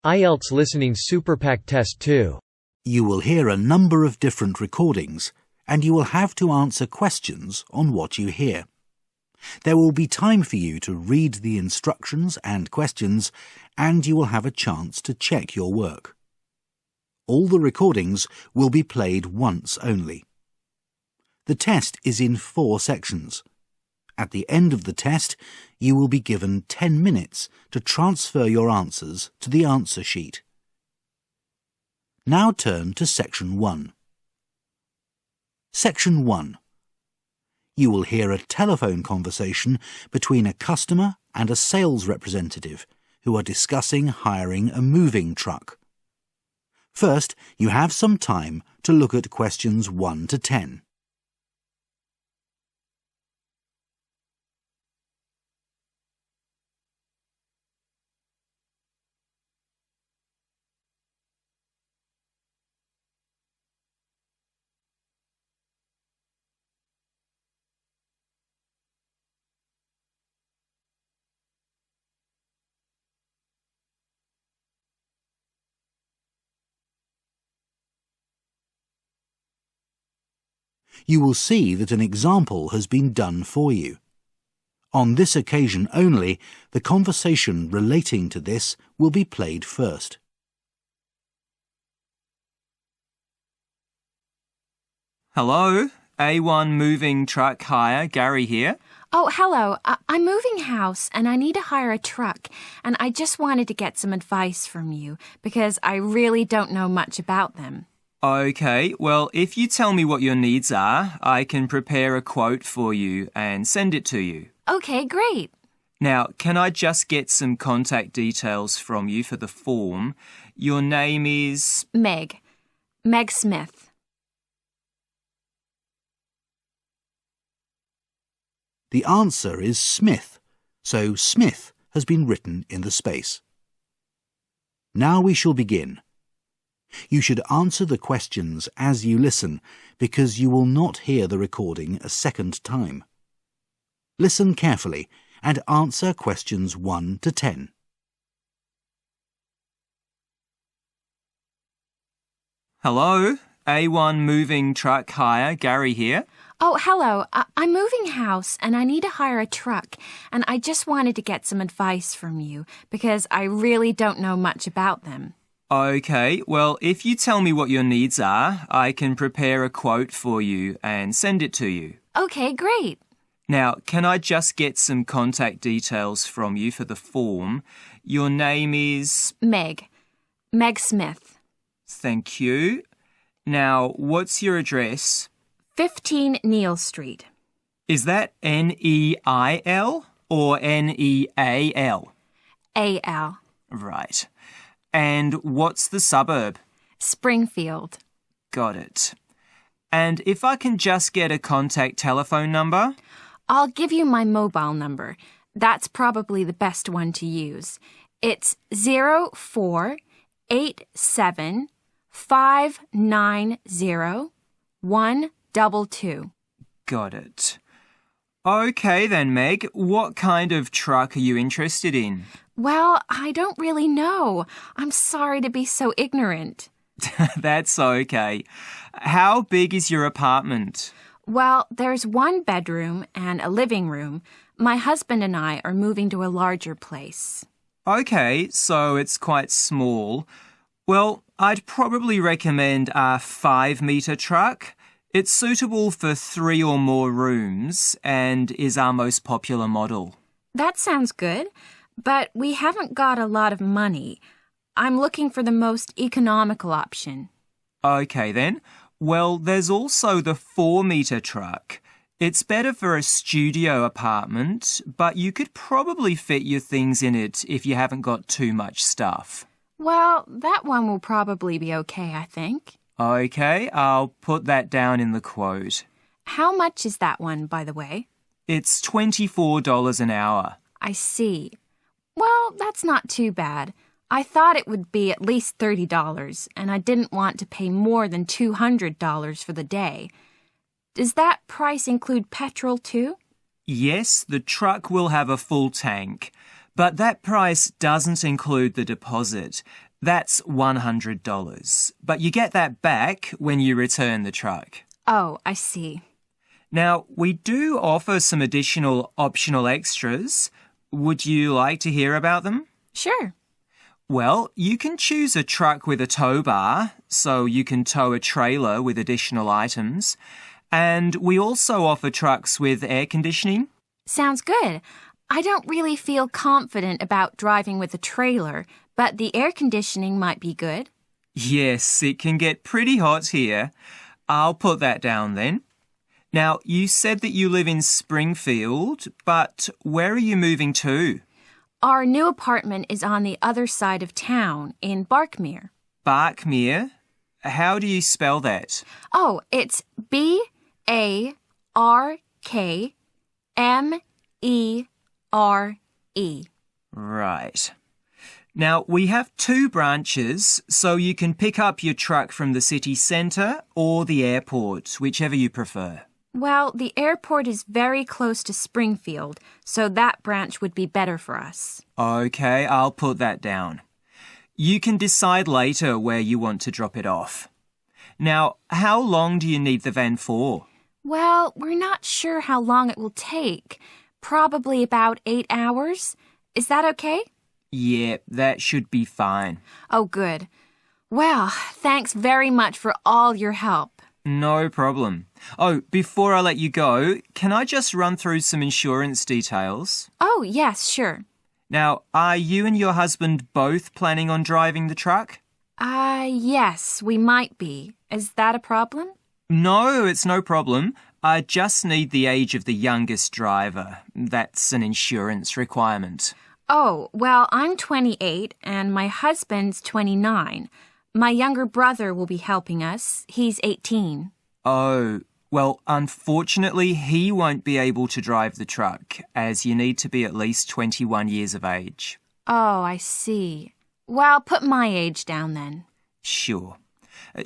IELTS Listening Superpack Test 2. You will hear a number of different recordings, and you will have to answer questions on what you hear. There will be time for you to read the instructions and questions, and you will have a chance to check your work. All the recordings will be played once only. The test is in 4 sections. At the end of the test, you will be given 10 minutes to transfer your answers to the answer sheet. Now turn to Section 1. Section 1. You will hear a telephone conversation between a customer and a sales representative who are discussing hiring a moving truck. First, you have some time to look at questions 1 to 10. You will see that an example has been done for you. On this occasion only, the conversation relating to this will be played first. Hello, A1 Moving Truck Hire, Gary here. Oh, hello. I'm moving house and I need to hire a truck, and I just wanted to get some advice from you because I really don't know much about them. Okay, well, if you tell me what your needs are, I can prepare a quote for you and send it to you. Okay, great. Now, can I just get some contact details from you for the form? Your name is... Meg Smith. The answer is Smith, so Smith has been written in the space. Now we shall begin. You should answer the questions as you listen, because you will not hear the recording a second time. Listen carefully and answer questions 1 to 10. Hello, A1 Moving Truck Hire, Gary here. Oh, hello. I'm moving house and I need to hire a truck, and I just wanted to get some advice from you because I really don't know much about them. Okay, well, if you tell me what your needs are, I can prepare a quote for you and send it to you. Okay, great. Now, can I just get some contact details from you for the form? Your name is... Meg Smith. Thank you. Now, what's your address? 15 Neal Street. Is that Neil or Neal? A.L. Right. And what's the suburb? Springfield. Got it. And if I can just get a contact telephone number? I'll give you my mobile number. That's probably the best one to use. It's 0487901222. Got it. Okay then, Meg. What kind of truck are you interested in? Well, I don't really know. I'm sorry to be so ignorant. That's okay. How big is your apartment? Well, there's 1 bedroom and a living room. My husband and I are moving to a larger place. Okay, so it's quite small. Well, I'd probably recommend a 5-metre truck. It's suitable for 3 or more rooms and is our most popular model. That sounds good, but we haven't got a lot of money. I'm looking for the most economical option. Okay then. Well, there's also the 4-metre truck. It's better for a studio apartment, but you could probably fit your things in it if you haven't got too much stuff. Well, that one will probably be okay, I think. Okay, I'll put that down in the quote. How much is that one, by the way? It's $24 an hour. I see. Well, that's not too bad. I thought it would be at least $30, and I didn't want to pay more than $200 for the day. Does that price include petrol too? Yes, the truck will have a full tank, but that price doesn't include the deposit. That's $100, but you get that back when you return the truck. Oh, I see. Now, we do offer some additional optional extras. Would you like to hear about them? Sure. Well, you can choose a truck with a tow bar, so you can tow a trailer with additional items. And we also offer trucks with air conditioning. Sounds good. I don't really feel confident about driving with a trailer, but the air conditioning might be good. Yes, it can get pretty hot here. I'll put that down then. Now, you said that you live in Springfield, but where are you moving to? Our new apartment is on the other side of town, in Barkmere. Barkmere? How do you spell that? Oh, it's Barkmere. Right. Now, we have 2 branches, so you can pick up your truck from the city centre or the airport, whichever you prefer. Well, the airport is very close to Springfield, so that branch would be better for us. Okay, I'll put that down. You can decide later where you want to drop it off. Now, how long do you need the van for? Well, we're not sure how long it will take. Probably about 8 hours. Is that okay? Yeah, that should be fine. Oh, good. Well, thanks very much for all your help. No problem. Oh, before I let you go, can I just run through some insurance details? Oh, yes, sure. Now, are you and your husband both planning on driving the truck? Yes, we might be. Is that a problem? No, it's no problem. I just need the age of the youngest driver. That's an insurance requirement. Oh, well, I'm 28 and my husband's 29. My younger brother will be helping us. He's 18. Oh, well, unfortunately, he won't be able to drive the truck, as you need to be at least 21 years of age. Oh, I see. Well, put my age down then. Sure.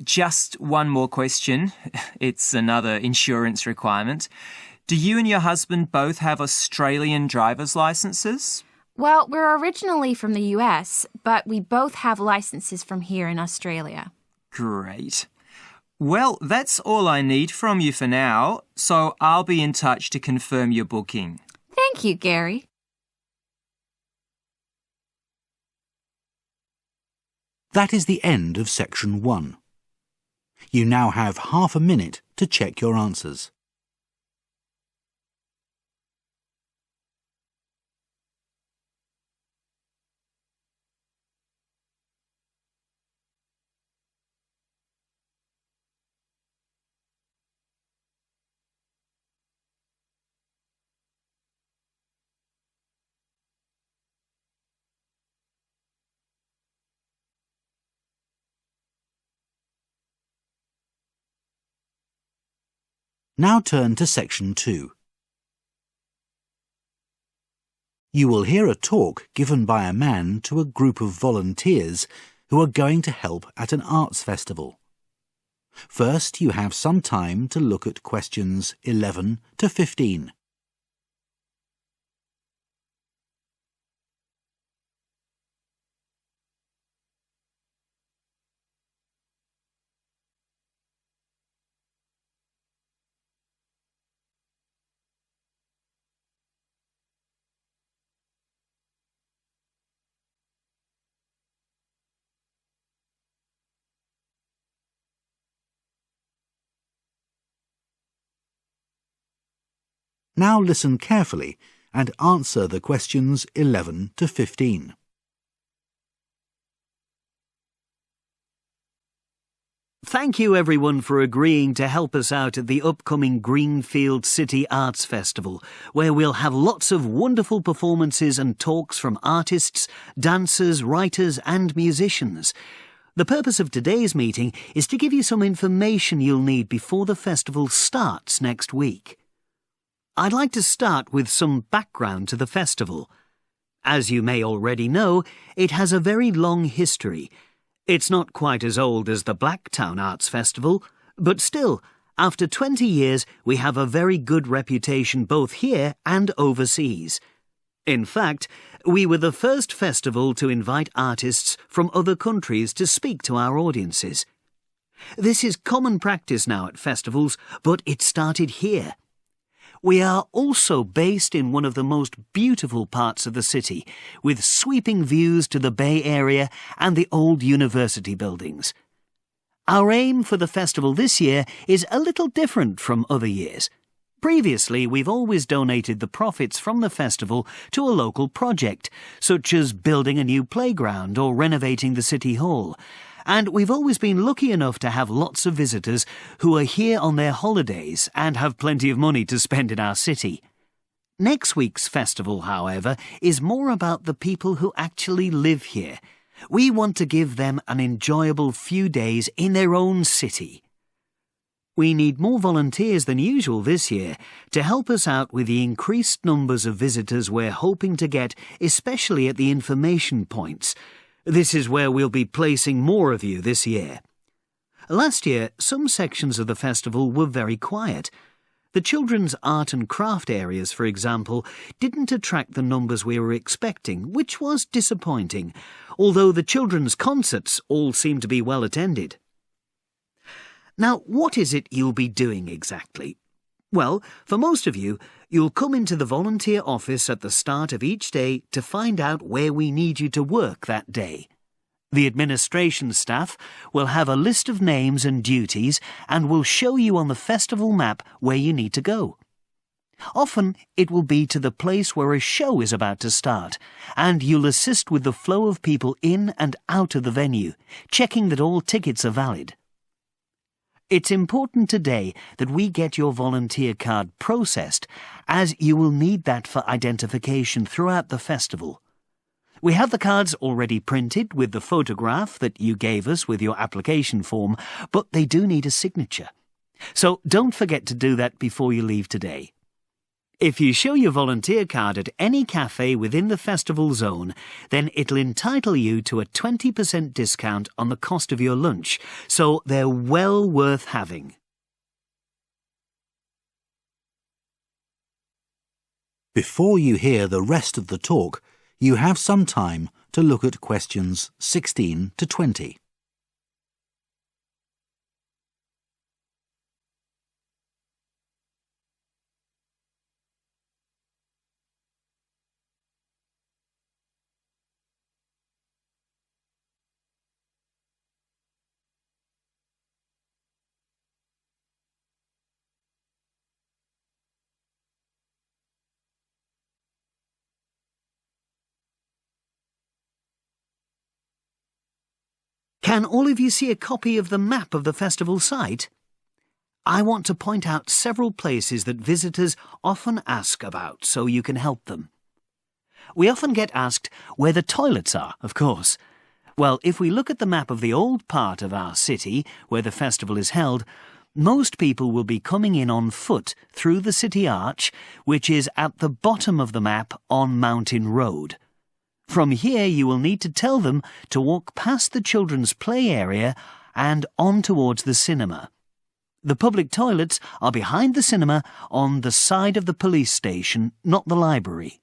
Just one more question. It's another insurance requirement. Do you and your husband both have Australian driver's licenses? Well, we're originally from the US, but we both have licenses from here in Australia. Great. Well, that's all I need from you for now, so I'll be in touch to confirm your booking. Thank you, Gary. That is the end of section 1. You now have half a minute to check your answers. Now turn to section 2. You will hear a talk given by a man to a group of volunteers who are going to help at an arts festival. First, you have some time to look at questions 11 to 15. Now listen carefully and answer the questions 11 to 15. Thank you everyone for agreeing to help us out at the upcoming Greenfield City Arts Festival, where we'll have lots of wonderful performances and talks from artists, dancers, writers and musicians. The purpose of today's meeting is to give you some information you'll need before the festival starts next week. I'd like to start with some background to the festival. As you may already know, it has a very long history. It's not quite as old as the Blacktown Arts Festival, but still, after 20 years, we have a very good reputation both here and overseas. In fact, we were the first festival to invite artists from other countries to speak to our audiences. This is common practice now at festivals, but it started here. We are also based in one of the most beautiful parts of the city, with sweeping views to the Bay Area and the old university buildings. Our aim for the festival this year is a little different from other years. Previously, we've always donated the profits from the festival to a local project, such as building a new playground or renovating the city hall. And we've always been lucky enough to have lots of visitors who are here on their holidays and have plenty of money to spend in our city. Next week's festival, however, is more about the people who actually live here. We want to give them an enjoyable few days in their own city. We need more volunteers than usual this year to help us out with the increased numbers of visitors we're hoping to get, especially at the information points. This is where we'll be placing more of you this year. Last year, some sections of the festival were very quiet. The children's art and craft areas, for example, didn't attract the numbers we were expecting, which was disappointing, although the children's concerts all seemed to be well attended. Now, what is it you'll be doing exactly? Well, for most of you, you'll come into the volunteer office at the start of each day to find out where we need you to work that day. The administration staff will have a list of names and duties and will show you on the festival map where you need to go. Often it will be to the place where a show is about to start, and you'll assist with the flow of people in and out of the venue, checking that all tickets are valid. It's important today that we get your volunteer card processed, as you will need that for identification throughout the festival. We have the cards already printed with the photograph that you gave us with your application form, but they do need a signature. So don't forget to do that before you leave today. If you show your volunteer card at any cafe within the festival zone, then it'll entitle you to a 20% discount on the cost of your lunch, so they're well worth having. Before you hear the rest of the talk, you have some time to look at questions 16 to 20. Can all of you see a copy of the map of the festival site? I want to point out several places that visitors often ask about so you can help them. We often get asked where the toilets are, of course. Well, if we look at the map of the old part of our city where the festival is held, most people will be coming in on foot through the city arch, which is at the bottom of the map on Mountain Road. From here you will need to tell them to walk past the children's play area and on towards the cinema. The public toilets are behind the cinema on the side of the police station, not the library.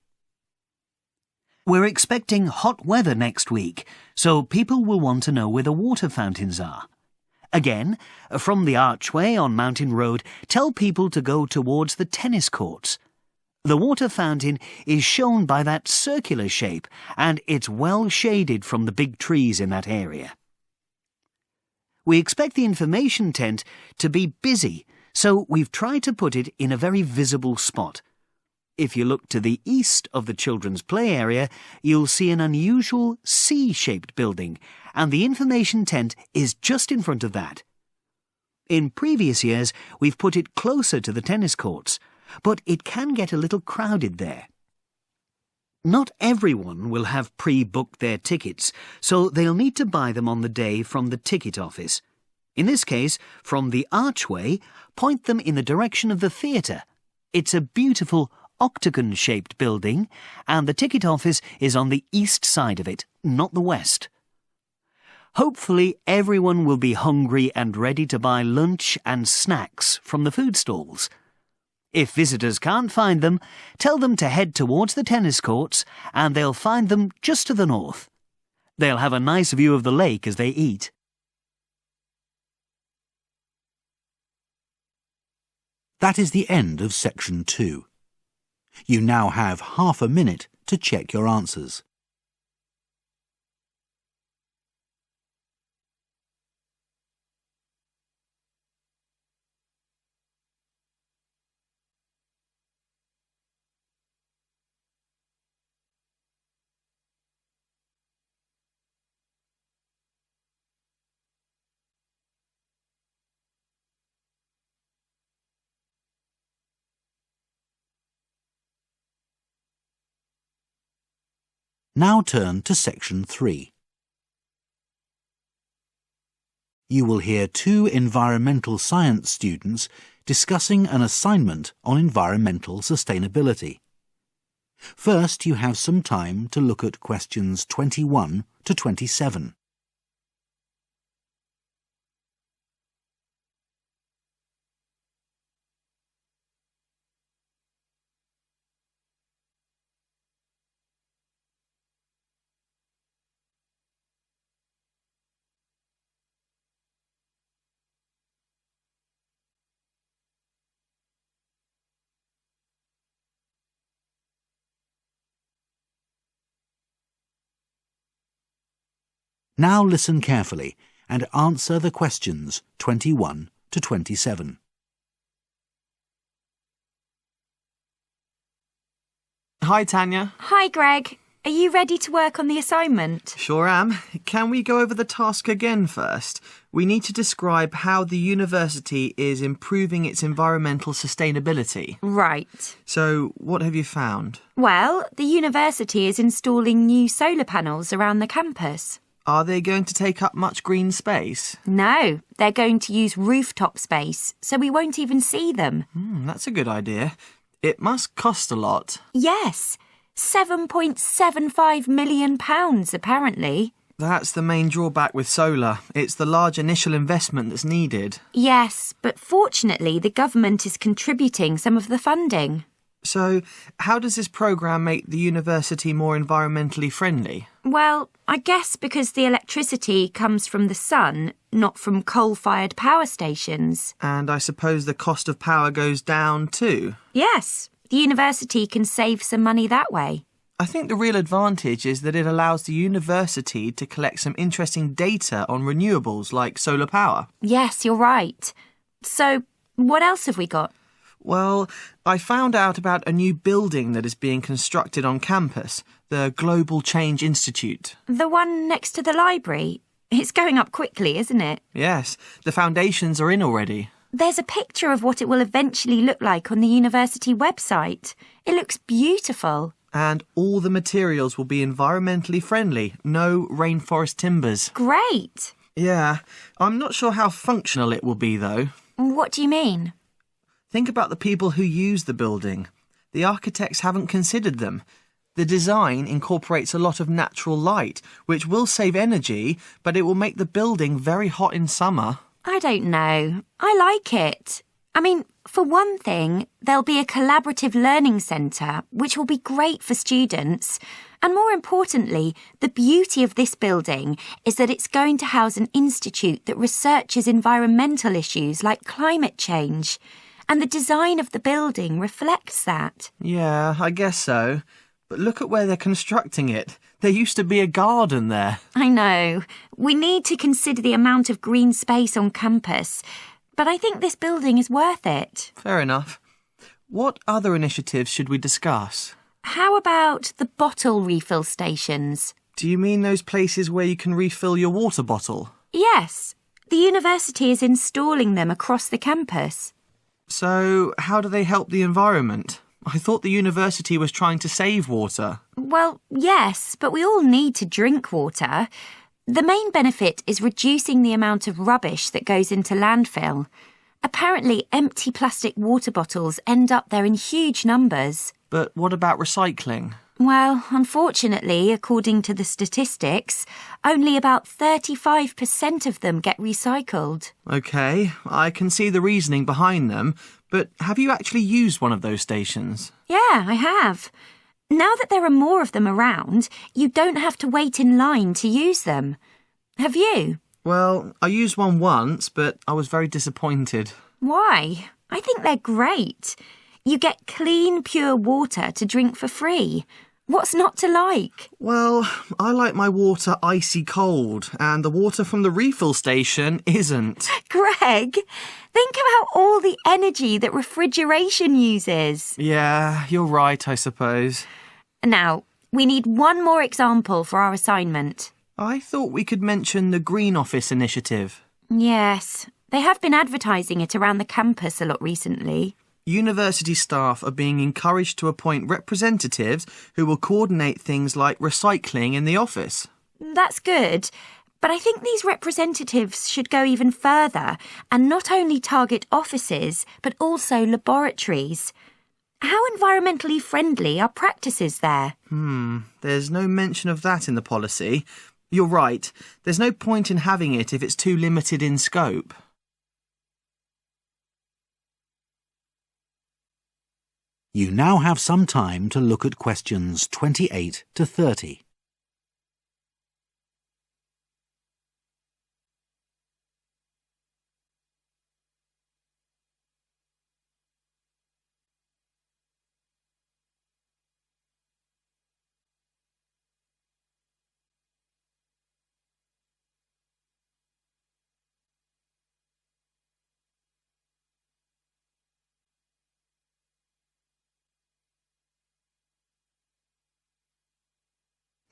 We're expecting hot weather next week, so people will want to know where the water fountains are. Again, from the archway on Mountain Road, tell people to go towards the tennis courts. The water fountain is shown by that circular shape, and it's well shaded from the big trees in that area. We expect the information tent to be busy, so we've tried to put it in a very visible spot. If you look to the east of the children's play area, you'll see an unusual C-shaped building, and the information tent is just in front of that. In previous years, we've put it closer to the tennis courts, but it can get a little crowded there. Not everyone will have pre-booked their tickets, so they'll need to buy them on the day from the ticket office. In this case, from the archway, point them in the direction of the theatre. It's a beautiful octagon-shaped building, and the ticket office is on the east side of it, not the west. Hopefully everyone will be hungry and ready to buy lunch and snacks from the food stalls. If visitors can't find them, tell them to head towards the tennis courts and they'll find them just to the north. They'll have a nice view of the lake as they eat. That is the end of section 2. You now have half a minute to check your answers. Now turn to section 3. You will hear 2 environmental science students discussing an assignment on environmental sustainability. First, you have some time to look at questions 21 to 27. Now listen carefully and answer the questions 21 to 27. Hi, Tanya. Hi, Greg. Are you ready to work on the assignment? Sure am. Can we go over the task again first? We need to describe how the university is improving its environmental sustainability. Right. So, what have you found? Well, the university is installing new solar panels around the campus. Are they going to take up much green space? No, they're going to use rooftop space, so we won't even see them. That's a good idea. It must cost a lot. Yes, £7.75 million, apparently. That's the main drawback with solar. It's the large initial investment that's needed. Yes, but fortunately the government is contributing some of the funding. So, how does this programme make the university more environmentally friendly? Well, I guess because the electricity comes from the sun, not from coal-fired power stations. And I suppose the cost of power goes down too? Yes, the university can save some money that way. I think the real advantage is that it allows the university to collect some interesting data on renewables like solar power. Yes, you're right. So, what else have we got? Well, I found out about a new building that is being constructed on campus, the Global Change Institute. The one next to the library. It's going up quickly, isn't it? Yes, the foundations are in already. There's a picture of what it will eventually look like on the university website. It looks beautiful. And all the materials will be environmentally friendly. No rainforest timbers. Great. Yeah, I'm not sure how functional it will be, though. What do you mean? Think about the people who use the building. The architects haven't considered them. The design incorporates a lot of natural light, which will save energy, but it will make the building very hot in summer. I don't know. I like it. I mean, for one thing, there'll be a collaborative learning centre, which will be great for students. And more importantly, the beauty of this building is that it's going to house an institute that researches environmental issues like climate change. And the design of the building reflects that. Yeah, I guess so. But look at where they're constructing it. There used to be a garden there. I know. We need to consider the amount of green space on campus. But I think this building is worth it. Fair enough. What other initiatives should we discuss? How about the bottle refill stations? Do you mean those places where you can refill your water bottle? Yes. The university is installing them across the campus. So, how do they help the environment? I thought the university was trying to save water. Well, yes, but we all need to drink water. The main benefit is reducing the amount of rubbish that goes into landfill. Apparently, empty plastic water bottles end up there in huge numbers. But what about recycling? Well, unfortunately, according to the statistics, only about 35% of them get recycled. OK, I can see the reasoning behind them, but have you actually used one of those stations? Yeah, I have. Now that there are more of them around, you don't have to wait in line to use them. Have you? Well, I used one once, but I was very disappointed. Why? I think they're great. You get clean, pure water to drink for free. What's not to like? Well, I like my water icy cold, and the water from the refill station isn't. Greg, think about all the energy that refrigeration uses. Yeah, you're right, I suppose. Now, we need one more example for our assignment. I thought we could mention the Green Office initiative. Yes, they have been advertising it around the campus a lot recently. University staff are being encouraged to appoint representatives who will coordinate things like recycling in the office. That's good, but I think these representatives should go even further and not only target offices, but also laboratories. How environmentally friendly are practices there? There's no mention of that in the policy. You're right, there's no point in having it if it's too limited in scope. You now have some time to look at questions 28 to 30.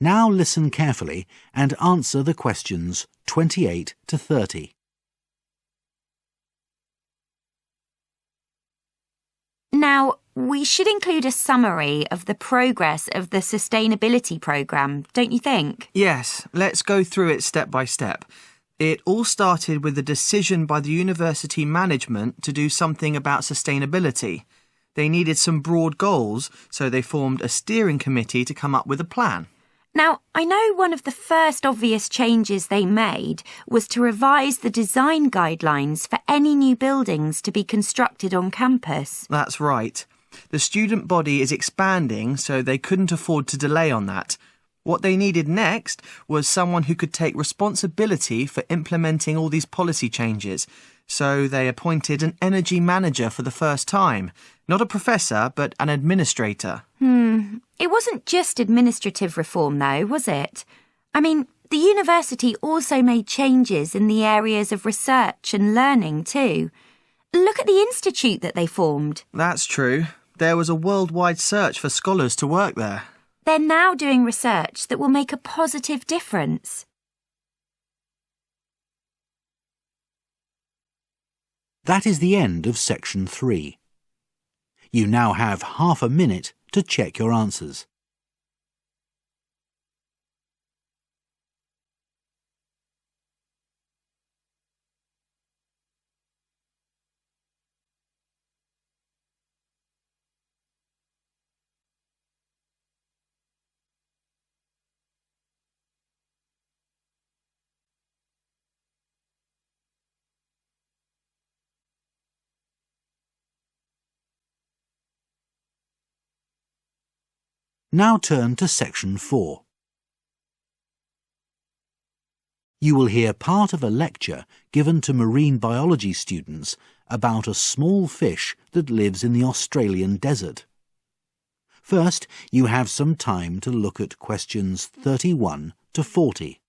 Now listen carefully and answer the questions 28 to 30. Now, we should include a summary of the progress of the sustainability programme, don't you think? Yes, let's go through it step by step. It all started with a decision by the university management to do something about sustainability. They needed some broad goals, so they formed a steering committee to come up with a plan. Now, I know one of the first obvious changes they made was to revise the design guidelines for any new buildings to be constructed on campus. That's right. The student body is expanding, so they couldn't afford to delay on that. What they needed next was someone who could take responsibility for implementing all these policy changes. So they appointed an energy manager for the first time. Not a professor, but an administrator. It wasn't just administrative reform, though, was it? I mean, the university also made changes in the areas of research and learning, too. Look at the institute that they formed. That's true. There was a worldwide search for scholars to work there. They're now doing research that will make a positive difference. That is the end of section 3. You now have half a minute to check your answers. Now turn to section 4. You will hear part of a lecture given to marine biology students about a small fish that lives in the Australian desert. First, you have some time to look at questions 31 to 40.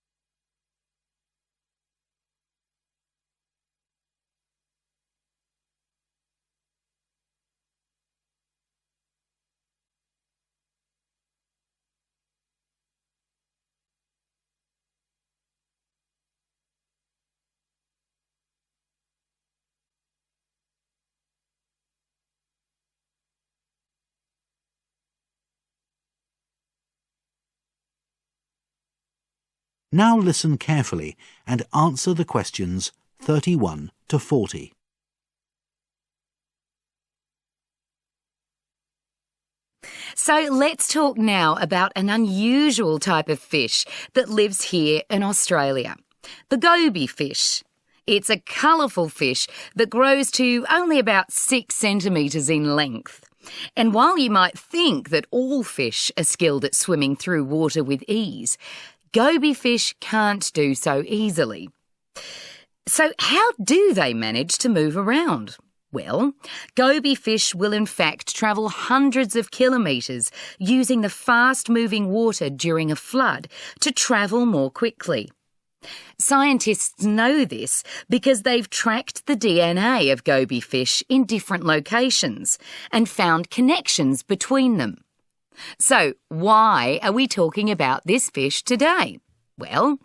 Now listen carefully and answer the questions 31 to 40. So let's talk now about an unusual type of fish that lives here in Australia, the goby fish. It's a colourful fish that grows to only about 6 centimetres in length. And while you might think that all fish are skilled at swimming through water with ease, goby fish can't do so easily. So how do they manage to move around? Well, goby fish will in fact travel hundreds of kilometres using the fast-moving water during a flood to travel more quickly. Scientists know this because they've tracked the DNA of goby fish in different locations and found connections between them. So why are we talking about this fish today? Well,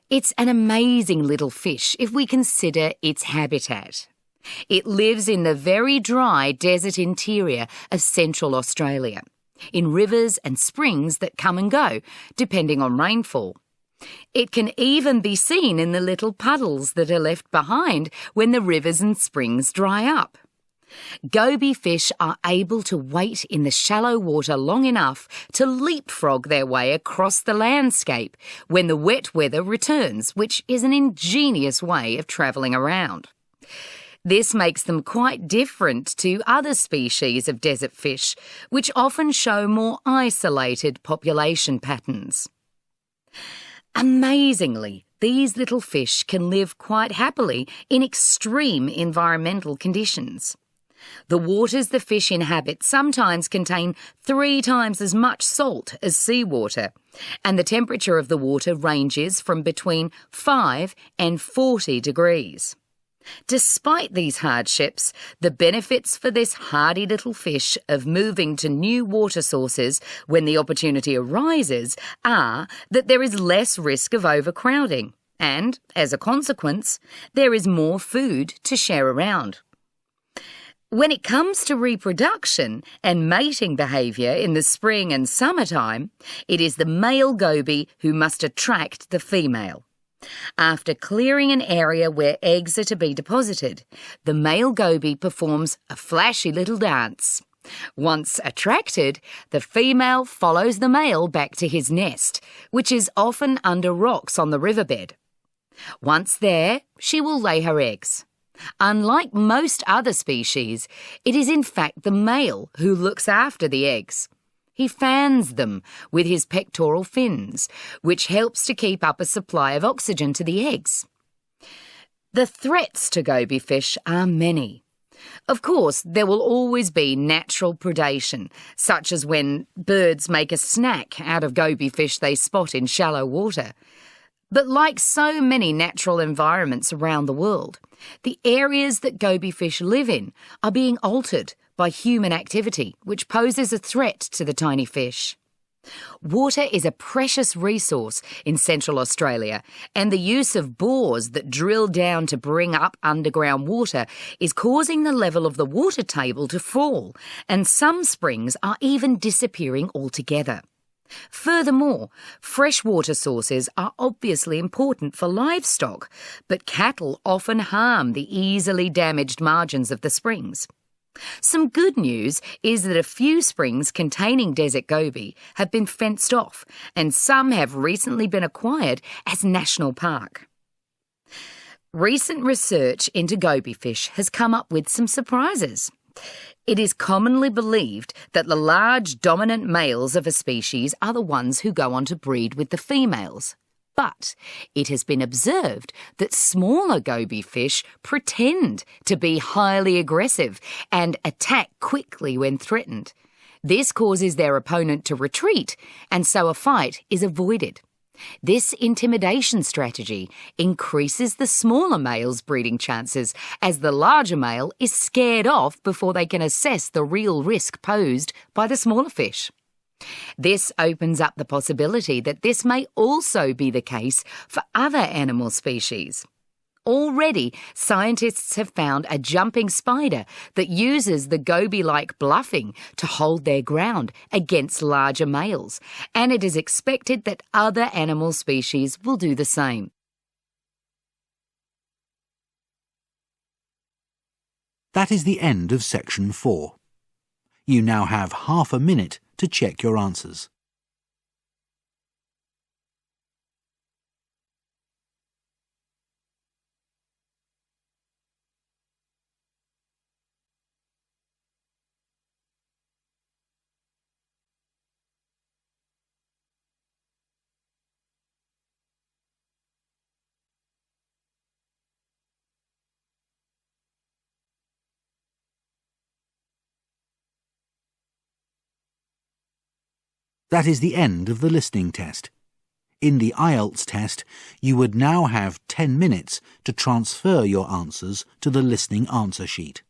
it's an amazing little fish if we consider its habitat. It lives in the very dry desert interior of central Australia, in rivers and springs that come and go, depending on rainfall. It can even be seen in the little puddles that are left behind when the rivers and springs dry up. Goby fish are able to wait in the shallow water long enough to leapfrog their way across the landscape when the wet weather returns, which is an ingenious way of travelling around. This makes them quite different to other species of desert fish, which often show more isolated population patterns. Amazingly, these little fish can live quite happily in extreme environmental conditions. The waters the fish inhabit sometimes contain 3 times as much salt as seawater, and the temperature of the water ranges from between 5 and 40 degrees. Despite these hardships, the benefits for this hardy little fish of moving to new water sources when the opportunity arises are that there is less risk of overcrowding and, as a consequence, there is more food to share around. When it comes to reproduction and mating behaviour in the spring and summertime, it is the male goby who must attract the female. After clearing an area where eggs are to be deposited, the male goby performs a flashy little dance. Once attracted, the female follows the male back to his nest, which is often under rocks on the riverbed. Once there, she will lay her eggs. Unlike most other species, it is in fact the male who looks after the eggs. He fans them with his pectoral fins, which helps to keep up a supply of oxygen to the eggs. The threats to goby fish are many. Of course, there will always be natural predation, such as when birds make a snack out of goby fish they spot in shallow water. But like so many natural environments around the world, the areas that goby fish live in are being altered by human activity, which poses a threat to the tiny fish. Water is a precious resource in Central Australia, and the use of bores that drill down to bring up underground water is causing the level of the water table to fall, and some springs are even disappearing altogether. Furthermore, freshwater sources are obviously important for livestock, but cattle often harm the easily damaged margins of the springs. Some good news is that a few springs containing desert goby have been fenced off, and some have recently been acquired as national park. Recent research into goby fish has come up with some surprises. It is commonly believed that the large dominant males of a species are the ones who go on to breed with the females. But it has been observed that smaller goby fish pretend to be highly aggressive and attack quickly when threatened. This causes their opponent to retreat, and so a fight is avoided. This intimidation strategy increases the smaller male's breeding chances, as the larger male is scared off before they can assess the real risk posed by the smaller fish. This opens up the possibility that this may also be the case for other animal species. Already, scientists have found a jumping spider that uses the goby-like bluffing to hold their ground against larger males, and it is expected that other animal species will do the same. That is the end of section 4. You now have half a minute to check your answers. That is the end of the listening test. In the IELTS test, you would now have 10 minutes to transfer your answers to the listening answer sheet.